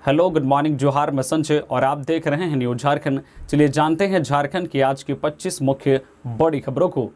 Hello, good morning, जोहार, मैं संजय और आप देख रहे हैं न्यूज झारखंड। चलिए जानते हैं झारखंड की आज की 25 मुख्य बड़ी खबरों को।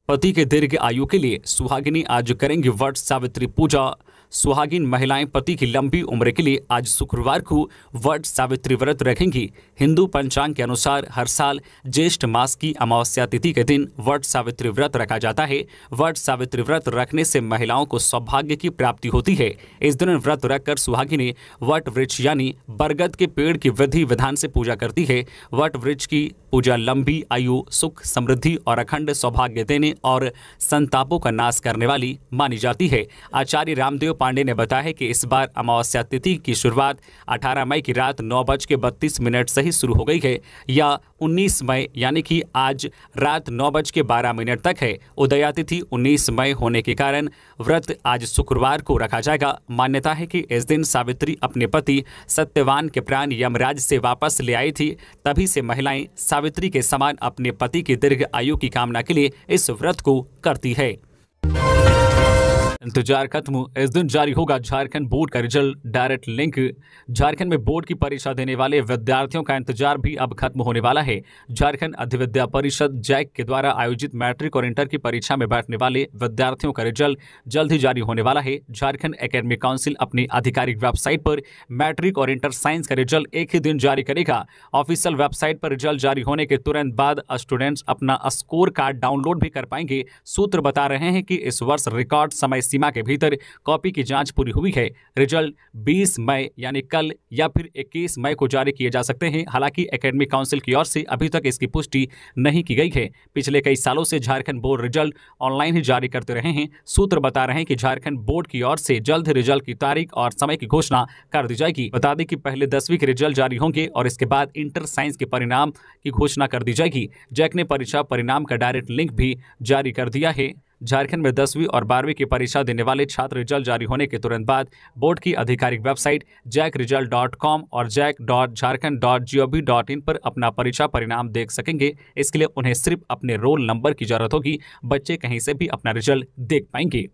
पति के दीर्घ आयु के लिए सुहागिनी आज करेंगी वट सावित्री पूजा। सुहागिन महिलाएं पति की लंबी उम्र के लिए आज शुक्रवार को वट सावित्री व्रत रखेंगी। हिंदू पंचांग के अनुसार हर साल ज्येष्ठ मास की अमावस्या तिथि के दिन वट सावित्री व्रत रखा जाता है। वट सावित्री व्रत रखने से महिलाओं को सौभाग्य की प्राप्ति होती है। इस दिन व्रत रखकर सुहागिनी वट वृक्ष यानी बरगद के पेड़ की विधि विधान से पूजा करती है। वट वृक्ष की पूजा लंबी आयु, सुख, समृद्धि और अखंड सौभाग्य देने और संतापों का नाश करने वाली मानी जाती है। आचार्य रामदेव पांडे ने बताया कि इस बार अमावस्या तिथि की शुरुआत 18 मई की रात 9:32 से ही शुरू हो गई है या 19 मई यानी कि आज रात 9:12 तक है। उदया तिथि 19 मई होने के कारण व्रत आज शुक्रवार को रखा जाएगा। मान्यता है कि इस दिन सावित्री अपने पति सत्यवान के प्राण यमराज से वापस ले आई थी। तभी से महिलाएं सावित्री के समान अपने पति की दीर्घ आयु की कामना के लिए इस व्रत को करती है। इंतजार खत्म, इस दिन जारी होगा झारखंड बोर्ड का रिजल्ट। Direct link. झारखंड में बोर्ड की परीक्षा देने वाले विद्यार्थियों का इंतजार भी अब खत्म होने वाला है। झारखंड अधिविद्या परिषद जैक के द्वारा आयोजित मैट्रिक और इंटर की परीक्षा में बैठने वाले विद्यार्थियों का रिजल्ट जल्द ही जारी होने वाला है। झारखंड एकेडमिक काउंसिल अपनी आधिकारिक वेबसाइट पर मैट्रिक और इंटर साइंस का रिजल्ट एक ही दिन जारी करेगा। ऑफिशियल वेबसाइट पर रिजल्ट जारी होने के तुरंत बाद स्टूडेंट्स अपना स्कोर कार्ड डाउनलोड भी कर पाएंगे। सूत्र बता रहे हैं कि इस वर्ष रिकॉर्ड समय सीमा के भीतर कॉपी की जांच पूरी हुई है। रिजल्ट 20 मई यानी कल या फिर 21 मई को जारी किए जा सकते हैं। हालांकि एकेडमिक काउंसिल की ओर से अभी तक इसकी पुष्टि नहीं की गई है। पिछले कई सालों से झारखंड बोर्ड रिजल्ट ऑनलाइन ही जारी करते रहे हैं। सूत्र बता रहे हैं कि झारखंड बोर्ड की ओर से जल्द ही रिजल्ट की तारीख और समय की घोषणा कर दी जाएगी। बता दें कि पहले 10वीं के रिजल्ट जारी होंगे और इसके बाद इंटर साइंस के परिणाम की घोषणा कर दी जाएगी। जैक ने परीक्षा परिणाम का डायरेक्ट लिंक भी जारी कर दिया है। झारखंड में 10वीं और 12वीं की परीक्षा देने वाले छात्र रिजल्ट जारी होने के तुरंत बाद बोर्ड की आधिकारिक वेबसाइट jackresult.com और jack.jharkhand.gov.in पर अपना परीक्षा परिणाम देख सकेंगे। इसके लिए उन्हें सिर्फ अपने रोल नंबर की जरूरत होगी। बच्चे कहीं से भी अपना रिजल्ट देख पाएंगे।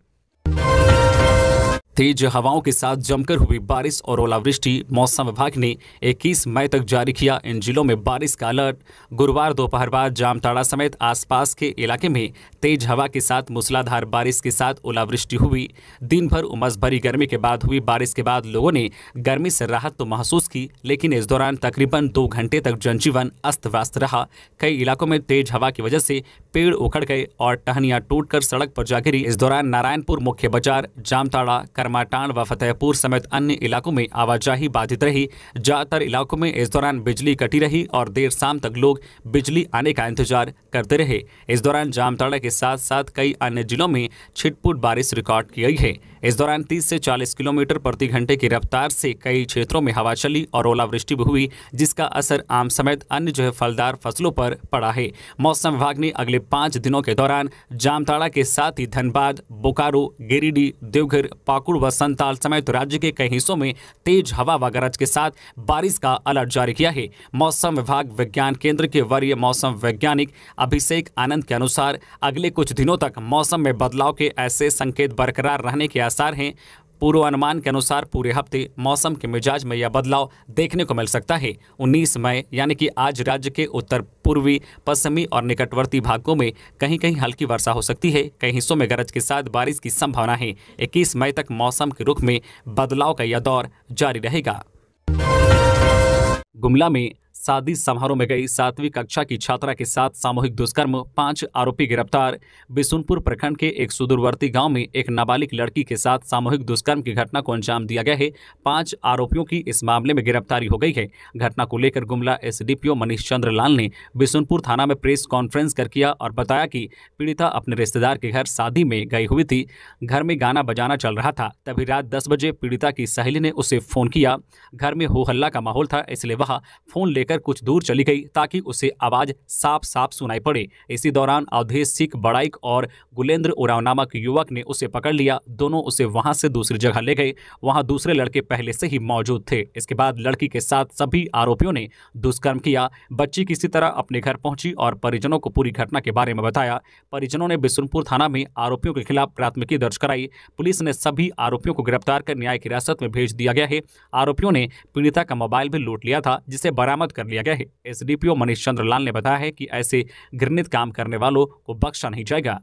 तेज हवाओं के साथ जमकर हुई बारिश और ओलावृष्टि। मौसम विभाग ने 21 मई तक जारी किया इन जिलों में बारिश का अलर्ट। गुरुवार दोपहर बाद जामताड़ा समेत आसपास के इलाके में तेज हवा के साथ मूसलाधार बारिश के साथ ओलावृष्टि हुई। दिन भर उमस भरी गर्मी के बाद हुई बारिश के बाद लोगों ने गर्मी से राहत तो महसूस की, लेकिन इस दौरान तकरीबन 2 घंटे तक जनजीवन अस्त व्यस्त रहा। कई इलाकों में तेज हवा की वजह से पेड़ उखड़ गए और टहनियां टूटकर सड़क पर जा गिरी। इस दौरान नारायणपुर मुख्य बाजार, जामताड़ा, करमाटांड व फतेहपुर समेत अन्य इलाकों में आवाजाही बाधित रही। ज्यादातर इलाकों में इस दौरान बिजली कटी रही और देर शाम तक लोग बिजली आने का इंतजार करते रहे। इस दौरान जामताड़ा के साथ साथ कई अन्य जिलों में छिटपुट बारिश रिकॉर्ड की गई है। इस दौरान 30 से 40 किलोमीटर प्रति घंटे की रफ्तार से कई क्षेत्रों में हवा चली और ओलावृष्टि भी हुई, जिसका असर आम समेत अन्य फलदार फसलों पर पड़ा है। मौसम विभाग ने अगले 5 दिनों के दौरान जामताड़ा के साथ ही धनबाद, बोकारो, गिरिडीह, देवघर, पाकुड़ व संताल समेत राज्य के कई हिस्सों में तेज हवा व गरज के साथ बारिश का अलर्ट जारी किया है। मौसम विभाग विज्ञान केंद्र के वरीय मौसम वैज्ञानिक अभिषेक आनंद के अनुसार अगले कुछ दिनों तक मौसम में बदलाव के ऐसे संकेत बरकरार रहने के आसार हैं। पूर्वानुमान के अनुसार पूरे हफ्ते मौसम के मिजाज में यह बदलाव देखने को मिल सकता है। 19 मई यानी कि आज राज्य के उत्तर पूर्वी, पश्चिमी और निकटवर्ती भागों में कहीं कहीं हल्की वर्षा हो सकती है। कई हिस्सों में गरज के साथ बारिश की संभावना है। 21 मई तक मौसम के रुख में बदलाव का यह दौर जारी रहेगा। गुमला में शादी समारोह में गई 7वीं कक्षा की छात्रा के साथ सामूहिक दुष्कर्म, 5 आरोपी गिरफ्तार। बिशुनपुर प्रखंड के एक सुदूरवर्ती गांव में एक नाबालिग लड़की के साथ सामूहिक दुष्कर्म की घटना को अंजाम दिया गया है। 5 आरोपियों की इस मामले में गिरफ्तारी हो गई है। घटना को लेकर गुमला एसडीपीओ मनीष चंद्र लाल ने बिशुनपुर थाना में प्रेस कॉन्फ्रेंस कर किया और बताया कि पीड़िता अपने रिश्तेदार के घर शादी में गई हुई थी। घर में गाना बजाना चल रहा था। तभी रात 10 बजे पीड़िता की सहेली ने उसे फोन किया। घर में हो हल्ला का माहौल था, इसलिए वह फोन लेकर जाकर कुछ दूर चली गई ताकि उसे आवाज साफ साफ सुनाई पड़े। इसी दौरान अवधेश सिंह बड़ाइक और गुलेंद्र उरांव नामक युवक ने उसे पकड़ लिया। दोनों उसे वहां से दूसरी जगह ले गए। वहां दूसरे लड़के पहले से ही मौजूद थे। इसके बाद लड़की के साथ सभी आरोपियों ने दुष्कर्म किया। बच्ची किसी तरह अपने घर पहुंची और परिजनों को पूरी घटना के बारे में बताया। परिजनों ने बिशुनपुर थाना में आरोपियों के खिलाफ प्राथमिकी दर्ज कराई। पुलिस ने सभी आरोपियों को गिरफ्तार कर न्यायिक हिरासत में भेज दिया गया है। आरोपियों ने पीड़िता का मोबाइल भी लूट लिया था, जिसे बरामद कर लिया गया है। एसडीपीओ मनीष चंद्र लाल ने बताया है कि ऐसे घृणित काम करने वालों को बख्शा नहीं जाएगा।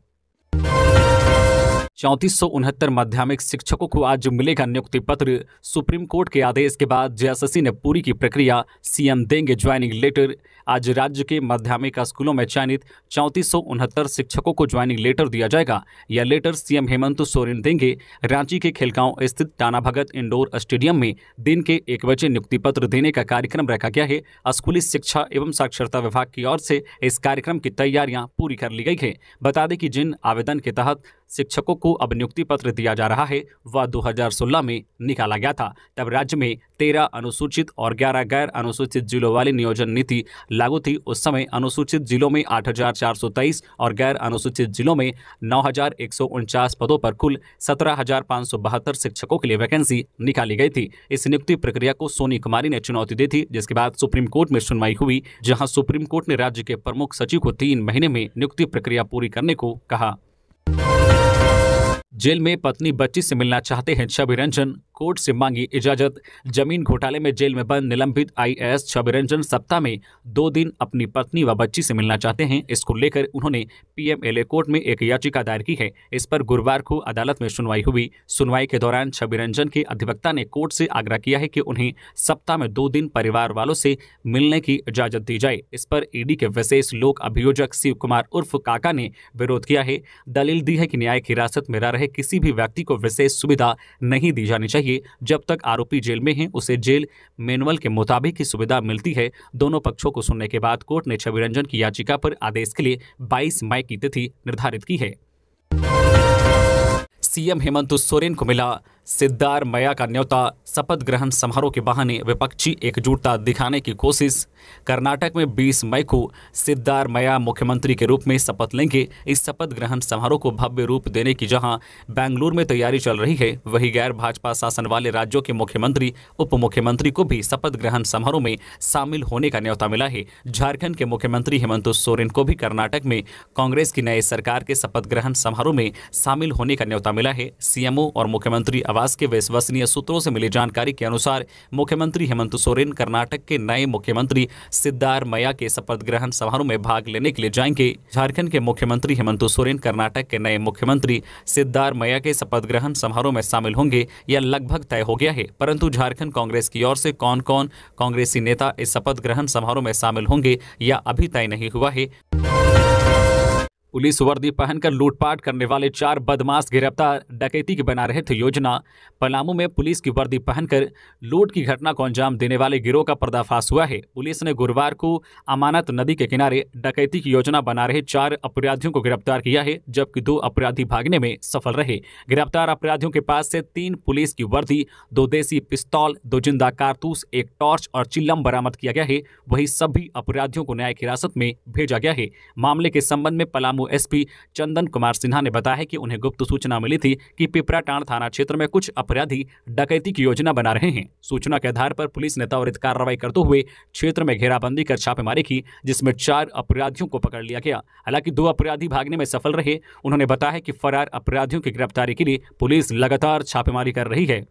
3469 माध्यमिक शिक्षकों को आज मिलेगा नियुक्ति पत्र। सुप्रीम कोर्ट के आदेश के बाद जेएसएससी ने पूरी की प्रक्रिया, सीएम देंगे ज्वाइनिंग लेटर। आज राज्य के माध्यमिक स्कूलों में चयनित 3469 शिक्षकों को ज्वाइनिंग लेटर दिया जाएगा। यह लेटर सीएम हेमंत सोरेन देंगे। रांची के खेलगांव स्थित टाना भगत इंडोर स्टेडियम में दिन के 1 बजे नियुक्ति पत्र देने का कार्यक्रम रखा गया है। स्कूली शिक्षा एवं साक्षरता विभाग की ओर से इस कार्यक्रम की तैयारियां पूरी कर ली गई है। बता दें कि जिन आवेदन के तहत शिक्षकों को अब नियुक्ति पत्र दिया जा रहा है वह 2016 में निकाला गया था। तब राज्य में 13 अनुसूचित और 11 गैर अनुसूचित जिलों वाली नियोजन नीति लागू थी। उस समय अनुसूचित जिलों में 8,423 और गैर अनुसूचित जिलों में 9,149 पदों पर कुल 17,572 शिक्षकों के लिए वैकेंसी निकाली गई थी। इस नियुक्ति प्रक्रिया को सोनी कुमारी ने चुनौती दी थी, जिसके बाद सुप्रीम कोर्ट में सुनवाई हुई, जहां सुप्रीम कोर्ट ने राज्य के प्रमुख सचिव को 3 महीने में नियुक्ति प्रक्रिया पूरी करने को कहा। जेल में पत्नी बच्ची से मिलना चाहते हैं छवि रंजन, कोर्ट से मांगी इजाजत। जमीन घोटाले में जेल में बंद निलंबित आईएएस छवि रंजन सप्ताह में 2 दिन अपनी पत्नी व बच्ची से मिलना चाहते हैं। इसको लेकर उन्होंने पीएमएलए कोर्ट में एक याचिका दायर की है। इस पर गुरुवार को अदालत में सुनवाई हुई। सुनवाई के दौरान छवि रंजन के अधिवक्ता ने कोर्ट से आग्रह किया है कि उन्हें सप्ताह में 2 दिन परिवार वालों से मिलने की इजाजत दी जाए। इस पर ईडी के विशेष लोक अभियोजक शिव कुमार उर्फ काका ने विरोध किया है। दलील दी है कि न्यायिक हिरासत में रह रहे किसी भी व्यक्ति को विशेष सुविधा नहीं दी जानी चाहिए। जब तक आरोपी जेल में है उसे जेल मैनुअल के मुताबिक ही सुविधा मिलती है। दोनों पक्षों को सुनने के बाद कोर्ट ने छवि रंजन की याचिका पर आदेश के लिए 22 मई की तिथि निर्धारित की है। सीएम हेमंत सोरेन को मिला सिद्धारमैया का न्योता। शपथ ग्रहण समारोह के बहाने विपक्षी एकजुटता दिखाने की कोशिश। कर्नाटक में 20 मई को सिद्धारमैया मुख्यमंत्री के रूप में शपथ लेंगे। इस शपथ ग्रहण समारोह को भव्य रूप देने की जहां बेंगलुरु में तैयारी चल रही है, वहीं गैर भाजपा शासन वाले राज्यों के मुख्यमंत्री उप मुख्यमंत्री को भी शपथ ग्रहण समारोह में शामिल होने का न्योता मिला है। झारखंड के मुख्यमंत्री हेमंत सोरेन को भी कर्नाटक में कांग्रेस की नई सरकार के शपथ ग्रहण समारोह में शामिल होने का न्योता मिला है। सीएमओ और मुख्यमंत्री आवास के विश्वसनीय सूत्रों से मिली जानकारी के अनुसार मुख्यमंत्री हेमंत सोरेन कर्नाटक के नए मुख्यमंत्री सिद्धारमैया के शपथ ग्रहण समारोह में भाग लेने के लिए जाएंगे। झारखंड के मुख्यमंत्री हेमंत सोरेन कर्नाटक के नए मुख्यमंत्री सिद्धारमैया के शपथ ग्रहण समारोह में शामिल होंगे, यह लगभग तय हो गया है। परंतु झारखंड कांग्रेस की ओर से कौन कौन कांग्रेसी नेता इस शपथ ग्रहण समारोह में शामिल होंगे यह अभी तय नहीं हुआ है। पुलिस वर्दी पहनकर लूटपाट करने वाले 4 बदमाश गिरफ्तार। डकैती की बना रहे थे योजना। पलामू में पुलिस की वर्दी पहनकर लूट की घटना को अंजाम देने वाले गिरोह का पर्दाफाश हुआ है। पुलिस ने गुरुवार को अमानत नदी के किनारे डकैती की योजना बना रहे 4 अपराधियों को गिरफ्तार किया है, जबकि 2 अपराधी भागने में सफल रहे। गिरफ्तार अपराधियों के पास से 3 पुलिस की वर्दी, 2 देसी पिस्तौल, 2 जिंदा कारतूस, 1 टॉर्च और चिल्लम बरामद किया गया है। वहीं सभी अपराधियों को न्यायिक हिरासत में भेजा गया है। मामले के संबंध में पलामू एसपी चंदन कुमार सिन्हा ने बताया है कि उन्हें गुप्त सूचना मिली थी कि पिपराटांड थाना क्षेत्र में कुछ अपराधी डकैती की योजना बना रहे हैं। सूचना के आधार पर पुलिस ने त्वरित कार्रवाई करते हुए क्षेत्र में घेराबंदी कर छापेमारी की, जिसमें 4 अपराधियों को पकड़ लिया गया। हालांकि 2 अपराधी भागने में सफल रहे। उन्होंने बताया है कि फरार अपराधियों की गिरफ्तारी के लिए पुलिस लगातार छापेमारी कर रही है।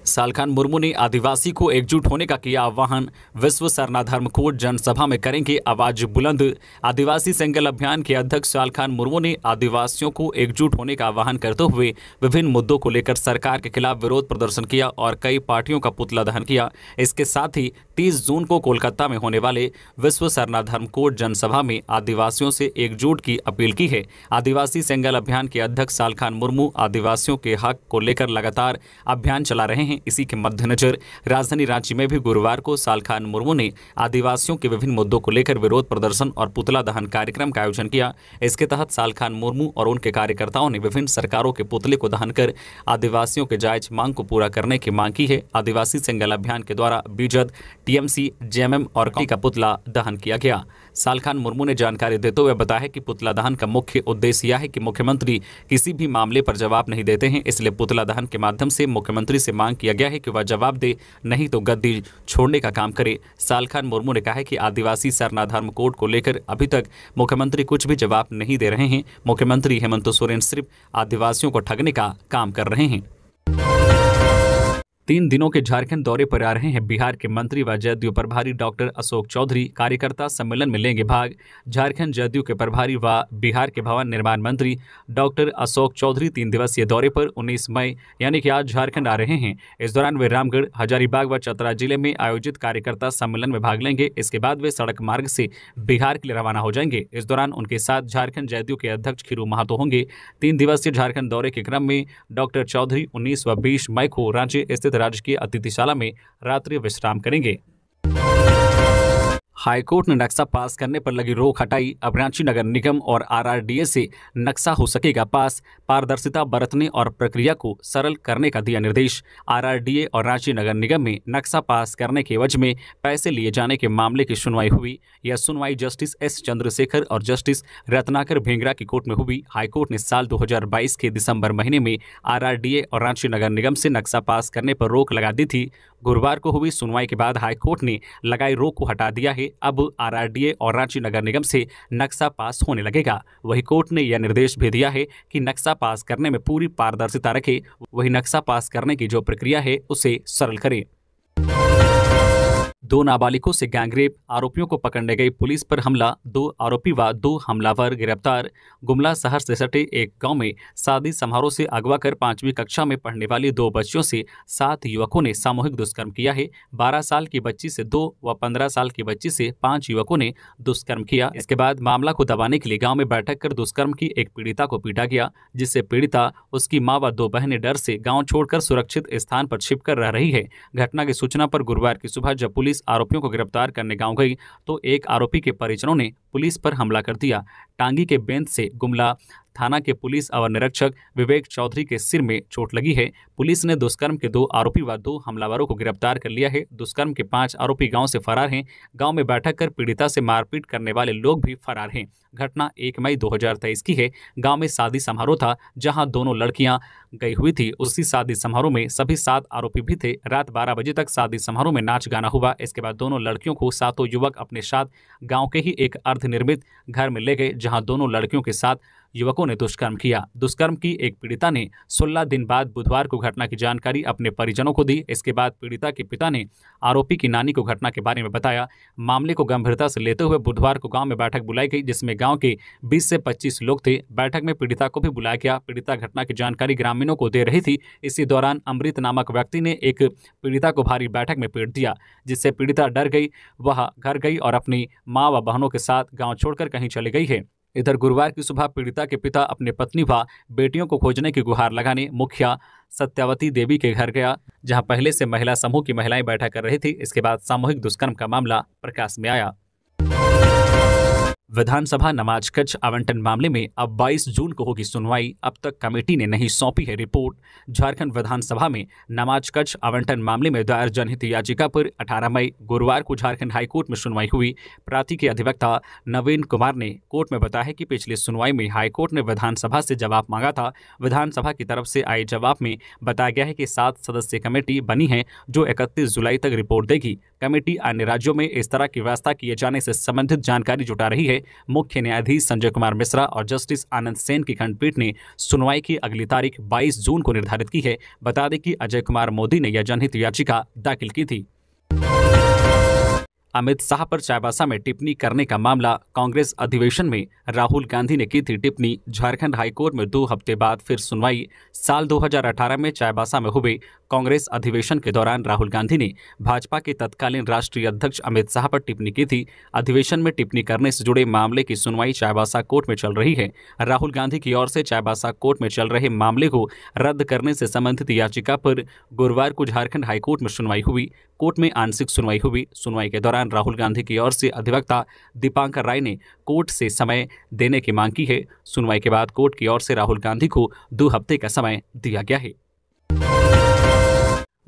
सालखान मुर्मू ने आदिवासी को एकजुट होने का किया आह्वान। विश्व सरना धर्म कोड जनसभा में करेंगे आवाज बुलंद। आदिवासी सेंगल अभियान के अध्यक्ष सालखान मुर्मू ने आदिवासियों को एकजुट होने का आह्वान करते हुए विभिन्न मुद्दों को लेकर सरकार के खिलाफ विरोध प्रदर्शन किया और कई पार्टियों का पुतला दहन किया। इसके साथ ही 30 जून को कोलकाता में होने वाले विश्व सरना धर्म कोड जनसभा में आदिवासियों से एकजुट की अपील की है। आदिवासी सेंगल अभियान के अध्यक्ष सालखान मुर्मू आदिवासियों के हक को लेकर लगातार अभियान चला रहे हैं। इसी के मद्देनजर राजधानी रांची में भी गुरुवार को सालखान मुर्मू ने आदिवासियों के विभिन्न मुद्दों को लेकर विरोध प्रदर्शन और पुतला दहन कार्यक्रम का आयोजन किया। इसके तहत सालखान मुर्मू और उनके कार्यकर्ताओं ने विभिन्न सरकारों के पुतले को दहन कर आदिवासियों के जायज मांग को पूरा करने की मांग की है। आदिवासी सिंगल अभियान के द्वारा बीजद, टीएमसी, जेएमएम और कांग्रेस का पुतला दहन किया गया। सालखान मुर्मू ने जानकारी देते हुए बताया कि पुतला दहन का मुख्य उद्देश्य यह है कि मुख्यमंत्री किसी भी मामले पर जवाब नहीं देते हैं, इसलिए पुतला दहन के माध्यम से मुख्यमंत्री से मांग किया गया है कि वह जवाब दे, नहीं तो गद्दी छोड़ने का काम करे। सालखान मुर्मू ने कहा है कि आदिवासी सरना धर्म कोड को लेकर अभी तक मुख्यमंत्री कुछ भी जवाब नहीं दे रहे हैं। मुख्यमंत्री हेमंत सोरेन सिर्फ आदिवासियों को ठगने का काम कर रहे हैं। 3 दिनों के झारखंड दौरे पर आ रहे हैं बिहार के मंत्री व जदयू प्रभारी डॉक्टर अशोक चौधरी। कार्यकर्ता सम्मेलन में लेंगे भाग। झारखंड जदयू के प्रभारी व बिहार के भवन निर्माण मंत्री डॉक्टर अशोक चौधरी 3 दिवसीय दौरे पर 19 मई यानी कि आज झारखंड आ रहे हैं। इस दौरान वे रामगढ़, हजारीबाग व चतरा जिले में आयोजित कार्यकर्ता सम्मेलन में भाग लेंगे। इसके बाद वे सड़क मार्ग से बिहार के लिए रवाना हो जाएंगे। इस दौरान उनके साथ झारखंड जदयू के अध्यक्ष खीरू महातो होंगे। 3 दिवसीय झारखंड दौरे के क्रम में डॉक्टर चौधरी 19 व 20 मई को रांची स्थित राजकीय अतिथिशाला में रात्रि विश्राम करेंगे। हाईकोर्ट ने नक्शा पास करने पर लगी रोक हटाई। अब रांची नगर निगम और आरआरडीए से नक्शा हो सकेगा पास। पारदर्शिता बरतने और प्रक्रिया को सरल करने का दिया निर्देश। आरआरडीए और रांची नगर निगम में नक्शा पास करने के एवज में पैसे लिए जाने के मामले की सुनवाई हुई। यह सुनवाई जस्टिस एस चंद्रशेखर और जस्टिस रत्नाकर भेंगरा की कोर्ट में हुई। हाईकोर्ट ने साल 2022 के दिसंबर महीने में आरआरडीए और रांची नगर निगम से नक्शा पास करने पर रोक लगा दी थी। गुरुवार को हुई सुनवाई के बाद हाईकोर्ट ने लगाई रोक को हटा दिया है। अब आरआरडीए और रांची नगर निगम से नक्शा पास होने लगेगा। वही कोर्ट ने यह निर्देश भी दिया है कि नक्शा पास करने में पूरी पारदर्शिता रखे। वही नक्शा पास करने की जो प्रक्रिया है उसे सरल करे। 2 नाबालिगों से गैंगरेप, आरोपियों को पकड़ने गई पुलिस पर हमला। 2 आरोपी व 2 हमलावर गिरफ्तार। गुमला शहर से सटे एक गांव में शादी समारोह से अगवा कर 5वीं कक्षा में पढ़ने वाली 2 बच्चियों से 7 युवकों ने सामूहिक दुष्कर्म किया है। 12 साल की बच्ची से 2 व 15 साल की बच्ची से 5 युवकों ने दुष्कर्म किया। इसके बाद मामला को दबाने के लिए गाँव में बैठक कर दुष्कर्म की एक पीड़िता को पीटा गया, जिससे पीड़िता, उसकी माँ व 2 बहनें डर से गाँव छोड़कर सुरक्षित स्थान पर छिपकर रह रही है। घटना की सूचना पर गुरुवार की सुबह जब पुलिस आरोपियों को गिरफ्तार करने गांव गई तो एक आरोपी के परिजनों ने पुलिस पर हमला कर दिया। टांगी के बेंत से गुमला थाना के पुलिस अवर निरीक्षक विवेक चौधरी के सिर में चोट लगी है। पुलिस ने दुष्कर्म के 2 आरोपी व 2 हमलावरों को गिरफ्तार कर लिया है। दुष्कर्म के 5 आरोपी गांव से फरार हैं। गांव में बैठक कर पीड़िता से मारपीट करने वाले लोग भी फरार हैं। घटना 1 मई 2023 की है। गांव में शादी समारोह था जहां दोनों लड़कियां गई हुई थी। उसी शादी समारोह में सभी 7 आरोपी भी थे। रात 12 बजे तक शादी समारोह में नाच गाना हुआ। इसके बाद दोनों लड़कियों को 7 युवक अपने साथ गाँव के ही एक अर्धनिर्मित घर में ले गए, जहाँ दोनों लड़कियों के साथ युवकों ने दुष्कर्म किया। दुष्कर्म की एक पीड़िता ने 16 दिन बाद बुधवार को घटना की जानकारी अपने परिजनों को दी। इसके बाद पीड़िता के पिता ने आरोपी की नानी को घटना के बारे में बताया। मामले को गंभीरता से लेते हुए बुधवार को गांव में बैठक बुलाई गई, जिसमें गांव के 20 से 25 लोग थे। बैठक में पीड़िता को भी बुलाया गया। पीड़िता घटना की जानकारी ग्रामीणों को दे रही थी। इसी दौरान अमृत नामक व्यक्ति ने एक पीड़िता को भारी बैठक में पीट दिया, जिससे पीड़िता डर गई। वह घर गई और अपनी माँ व बहनों के साथ गाँव छोड़कर कहीं चली गई है। इधर गुरुवार की सुबह पीड़िता के पिता अपने पत्नी व बेटियों को खोजने की गुहार लगाने मुखिया सत्यावती देवी के घर गया, जहां पहले से महिला समूह की महिलाएं बैठक कर रही थी। इसके बाद सामूहिक दुष्कर्म का मामला प्रकाश में आया। विधानसभा नमाज खर्च आवंटन मामले में अब 22 जून को होगी सुनवाई। अब तक कमेटी ने नहीं सौंपी है रिपोर्ट। झारखंड विधानसभा में नमाज खर्च आवंटन मामले में दायर जनहित याचिका पर 18 मई गुरुवार को झारखंड हाईकोर्ट में सुनवाई हुई। प्रार्थी के अधिवक्ता नवीन कुमार ने कोर्ट में बताया कि पिछली सुनवाई में हाईकोर्ट ने विधानसभा से जवाब मांगा था। विधानसभा की तरफ से आए जवाब में बताया गया है कि 7 सदस्यीय कमेटी बनी है जो 31 जुलाई तक रिपोर्ट देगी। कमेटी अन्य राज्यों में इस तरह की व्यवस्था किए जाने से संबंधित जानकारी जुटा रही है। मुख्य न्यायाधीश संजय कुमार मिश्रा और जस्टिस आनंद सेन की खंडपीठ ने सुनवाई की अगली तारीख 22 जून को निर्धारित की है। बता दें कि अजय कुमार मोदी ने यह जनहित याचिका दाखिल की थी। अमित शाह पर चाईबासा में टिप्पणी करने का मामला। कांग्रेस अधिवेशन में राहुल गांधी ने की थी टिप्पणी। झारखंड हाईकोर्ट में 2 हफ्ते बाद फिर सुनवाई। साल 2018 में चाईबासा में हुए कांग्रेस अधिवेशन के दौरान राहुल गांधी ने भाजपा के तत्कालीन राष्ट्रीय अध्यक्ष अमित शाह पर टिप्पणी की थी। अधिवेशन में टिप्पणी करने से जुड़े मामले की सुनवाई चाईबासा कोर्ट में चल रही है। राहुल गांधी की ओर से चाईबासा कोर्ट में चल रहे मामले को रद्द करने से संबंधित याचिका पर गुरुवार को झारखंड हाईकोर्ट में सुनवाई हुई। कोर्ट में आंशिक सुनवाई हुई। सुनवाई के दौरान राहुल गांधी की ओर से अधिवक्ता दीपांकर राय ने कोर्ट से समय देने की मांग की है। सुनवाई के बाद कोर्ट की ओर से राहुल गांधी को 2 हफ्ते का समय दिया गया है।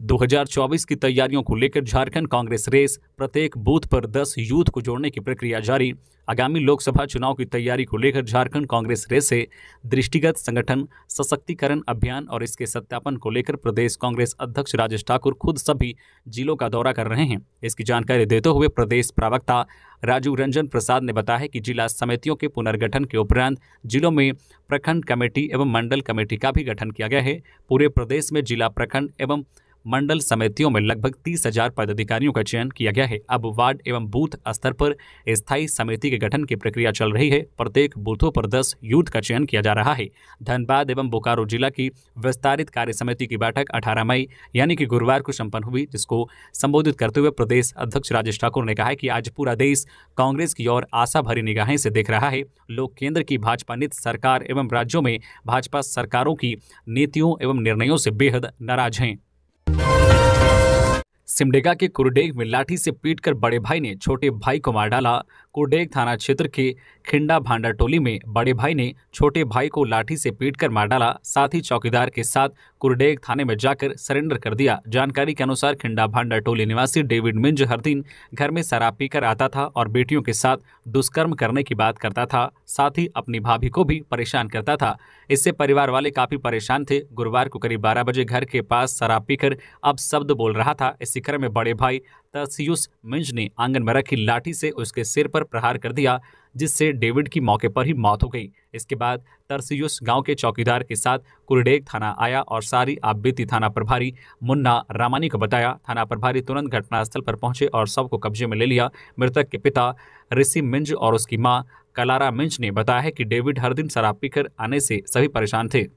2024 की तैयारियों को लेकर झारखंड कांग्रेस रेस। प्रत्येक बूथ पर 10 यूथ को जोड़ने की प्रक्रिया जारी। आगामी लोकसभा चुनाव की तैयारी को लेकर झारखंड कांग्रेस रेस से दृष्टिगत संगठन सशक्तिकरण अभियान और इसके सत्यापन को लेकर प्रदेश कांग्रेस अध्यक्ष राजेश ठाकुर खुद सभी जिलों का दौरा कर रहे हैं। इसकी जानकारी देते हुए प्रदेश प्रवक्ता राजीव रंजन प्रसाद ने बताया कि जिला समितियों के पुनर्गठन के उपरांत जिलों में प्रखंड कमेटी एवं मंडल कमेटी का भी गठन किया गया है। पूरे प्रदेश में जिला, प्रखंड एवं मंडल समितियों में लगभग 30,000 पदाधिकारियों का चयन किया गया है। अब वार्ड एवं बूथ स्तर पर स्थायी समिति के गठन की प्रक्रिया चल रही है। प्रत्येक बूथों पर 10 यूथ का चयन किया जा रहा है। धनबाद एवं बोकारो जिला की विस्तारित कार्य समिति की बैठक 18 मई यानी कि गुरुवार को संपन्न हुई, जिसको संबोधित करते हुए प्रदेश अध्यक्ष राजेश ठाकुर ने कहा कि आज पूरा देश कांग्रेस की ओर आशा भरी निगाहें से देख रहा है। लोग केंद्र की भाजपा नीति सरकार एवं राज्यों में भाजपा सरकारों की नीतियों एवं निर्णयों से बेहद नाराज हैं। सिमडेगा के कुरडेग में लाठी से पीटकर बड़े भाई ने छोटे भाई को मार डाला। कुरडेग थाना क्षेत्र के खिंडा भांडा टोली में बड़े भाई ने छोटे भाई को लाठी से पीटकर मार डाला। साथ ही चौकीदार के साथ कुरडेग थाने में जाकर सरेंडर कर दिया। जानकारी के अनुसार खिंडा भांडा टोली निवासी डेविड मिंज हर दिन घर में शराब पीकर आता था और बेटियों के साथ दुष्कर्म करने की बात करता था। साथ ही अपनी भाभी को भी परेशान करता था। इससे परिवार वाले काफी परेशान थे। गुरुवार को करीब 12 बजे घर के पास शराब पीकर अब शब्द बोल रहा था। इसी क्रम में बड़े भाई तरसियुस मिंज ने आंगन में रखी लाठी से उसके सिर पर प्रहार कर दिया, जिससे डेविड की मौके पर ही मौत हो गई। इसके बाद तरसियुस गांव के चौकीदार के साथ कुरडेग थाना आया और सारी आपबीती थाना प्रभारी मुन्ना रामानी को बताया। थाना प्रभारी तुरंत घटनास्थल पर पहुंचे और शव को कब्जे में ले लिया। मृतक के पिता ऋषि मिंज और उसकी मां कलारा मिंज ने बताया है कि डेविड हर दिन शराब पीकर आने से सभी परेशान थे।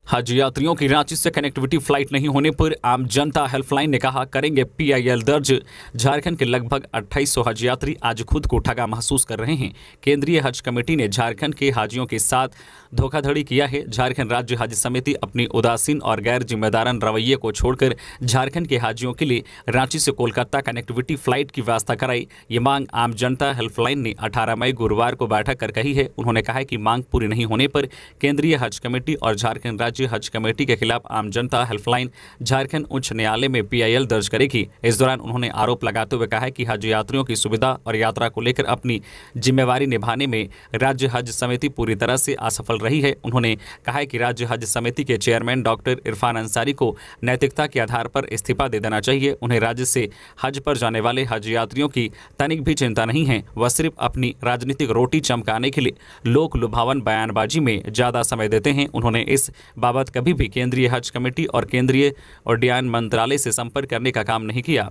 हज यात्रियों की रांची से कनेक्टिविटी फ्लाइट नहीं होने पर आम जनता हेल्पलाइन ने कहा करेंगे PIL दर्ज। झारखंड के लगभग 2800 हज यात्री आज खुद को ठगा महसूस कर रहे हैं। केंद्रीय हज कमेटी ने झारखंड के हाजियों के साथ धोखाधड़ी किया है। झारखंड राज्य हज समिति अपनी उदासीन और गैर जिम्मेदारान रवैये को छोड़कर झारखंड के हाजियों के लिए रांची से कोलकाता कनेक्टिविटी फ्लाइट की व्यवस्था कराई। ये मांग आम जनता हेल्पलाइन ने 18 मई गुरुवार को बैठक कर कही है। उन्होंने कहा कि मांग पूरी नहीं होने पर केंद्रीय हज कमेटी और झारखंड राज्य हज कमेटी के खिलाफ आम जनता हेल्पलाइन झारखंड उच्च न्यायालय में PIL दर्ज करेगी। इस दौरान उन्होंने आरोप लगाते हुए कहा कि हज यात्रियों की सुविधा और यात्रा को लेकर अपनी जिम्मेवारी निभाने में राज्य हज समिति पूरी तरह से असफल रही है। उन्होंने कहा कि राज्य हज समिति के चेयरमैन डॉक्टर इरफान अंसारी को नैतिकता के आधार पर इस्तीफा दे देना चाहिए। उन्हें राज्य से हज पर जाने वाले हज यात्रियों की तनिक भी चिंता नहीं है। वह सिर्फ अपनी राजनीतिक रोटी चमकाने के लिए लोक लुभावन बयानबाजी में ज्यादा समय देते हैं। उन्होंने इस बाबत कभी भी केंद्रीय हज कमेटी और केंद्रीय उड्डयन मंत्रालय से संपर्क करने का काम नहीं किया।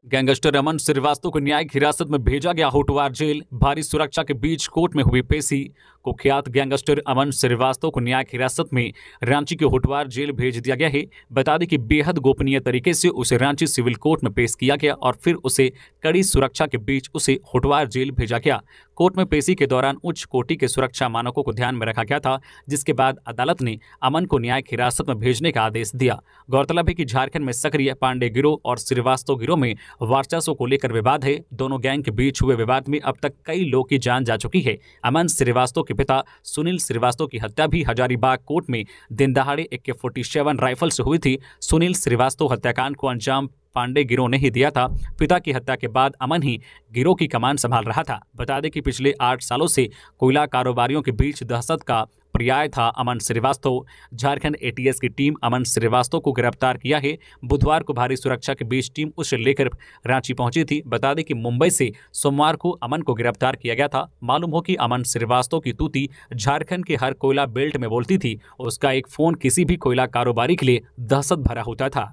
गैंगस्टर अमन श्रीवास्तव को न्यायिक हिरासत में भेजा गया होटवार जेल। भारी सुरक्षा के बीच कोर्ट में हुई पेशी। कुख्यात गैंगस्टर अमन श्रीवास्तव को न्यायिक हिरासत में रांची के होटवार जेल भेज दिया गया है। बता दें कि बेहद गोपनीय तरीके से उसे रांची सिविल कोर्ट में पेश किया गया और फिर उसे कड़ी सुरक्षा के बीच उसे होटवार जेल भेजा गया। कोर्ट में पेशी के दौरान उच्च कोटि के सुरक्षा मानकों को ध्यान में रखा गया था, जिसके बाद अदालत ने अमन को न्यायिक हिरासत में भेजने का आदेश दिया। गौरतलब है कि झारखंड में सक्रिय पांडे गिरोह और श्रीवास्तव गिरोह में वर्चस्व को लेकर विवाद है। दोनों गैंग के बीच हुए विवाद में अब तक कई लोग की जान जा चुकी है। अमन श्रीवास्तव के पिता सुनील श्रीवास्तव की हत्या भी हजारीबाग कोर्ट में दिन दहाड़े AK-47 राइफल से हुई थी। सुनील श्रीवास्तव हत्याकांड को अंजाम पांडे गिरोह ने ही दिया था। पिता की हत्या के बाद अमन ही गिरोह की कमान संभाल रहा था। बता दें कि पिछले 8 सालों से कोयला कारोबारियों के बीच दहशत का पर्याय था अमन श्रीवास्तव। झारखंड ATS की टीम अमन श्रीवास्तव को गिरफ्तार किया है। बुधवार को भारी सुरक्षा के बीच टीम उसे लेकर रांची पहुंची थी। बता दें कि मुंबई से सोमवार को अमन को गिरफ्तार किया गया था। मालूम हो कि अमन श्रीवास्तव की तूती झारखंड के हर कोयला बेल्ट में बोलती थी। उसका एक फोन किसी भी कोयला कारोबारी के लिए दहशत भरा होता था।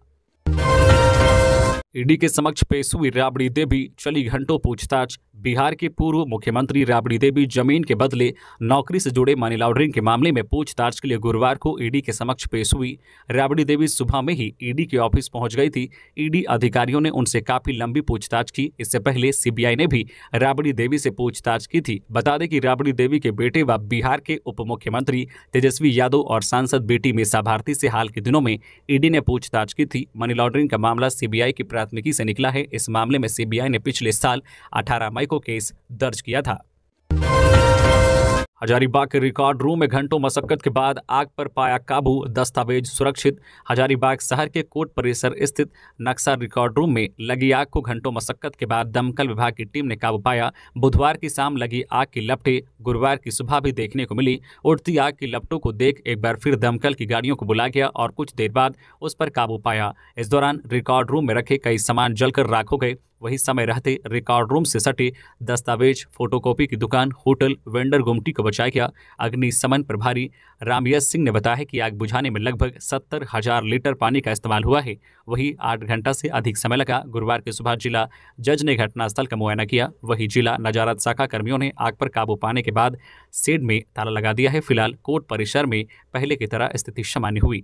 ईडी के समक्ष पेश हुई राबड़ी देवी, चली घंटों पूछताछ। बिहार के पूर्व मुख्यमंत्री राबड़ी देवी जमीन के बदले नौकरी से जुड़े मनी लॉन्ड्रिंग के मामले में पूछताछ के लिए गुरुवार को ईडी के समक्ष पेश हुई। राबड़ी देवी सुबह में ही ईडी के ऑफिस पहुंच गई थी। ईडी अधिकारियों ने उनसे काफी लंबी पूछताछ की। इससे पहले सीबीआई ने भी राबड़ी देवी से पूछताछ की थी। बता दें कि राबड़ी देवी के बेटे व बिहार के उप मुख्यमंत्री तेजस्वी यादव और सांसद बेटी मीसा भारती से हाल के दिनों में ईडी ने पूछताछ की थी। मनी लॉन्ड्रिंग का मामला सीबीआई की प्राथमिकी से निकला है। इस मामले में सीबीआई ने पिछले साल 18 मई को केस दर्ज किया था। हजारीबाग के रिकॉर्ड रूम में घंटों मशक्कत के बाद आग पर पाया काबू, दस्तावेज सुरक्षित। हजारीबाग शहर के कोर्ट परिसर स्थित नक्शा रिकॉर्ड रूम में लगी आग को घंटों मशक्कत के बाद दमकल विभाग की टीम ने काबू पाया। बुधवार की शाम लगी आग की लपटें गुरुवार की सुबह भी देखने को मिली। उड़ती आग की लपटों को देख एक बार फिर दमकल की गाड़ियों को बुलाया गया और कुछ देर बाद उस पर काबू पाया। इस दौरान रिकॉर्ड रूम में रखे कई सामान जलकर राख हो गए। वही समय रहते रिकॉर्ड रूम से सटे दस्तावेज, फोटोकॉपी की दुकान, होटल, वेंडर गुमटी को बचाया गया। अग्निशमन प्रभारी रामयश सिंह ने बताया कि आग बुझाने में लगभग 70,000 लीटर पानी का इस्तेमाल हुआ है। वही 8 घंटा से अधिक समय लगा। गुरुवार की सुबह जिला जज ने घटनास्थल का मुआयना किया। वही जिला नजारत शाखा कर्मियों ने आग पर काबू पाने के बाद शेड में ताला लगा दिया है। फिलहाल कोर्ट परिसर में पहले की तरह स्थिति सामान्य हुई।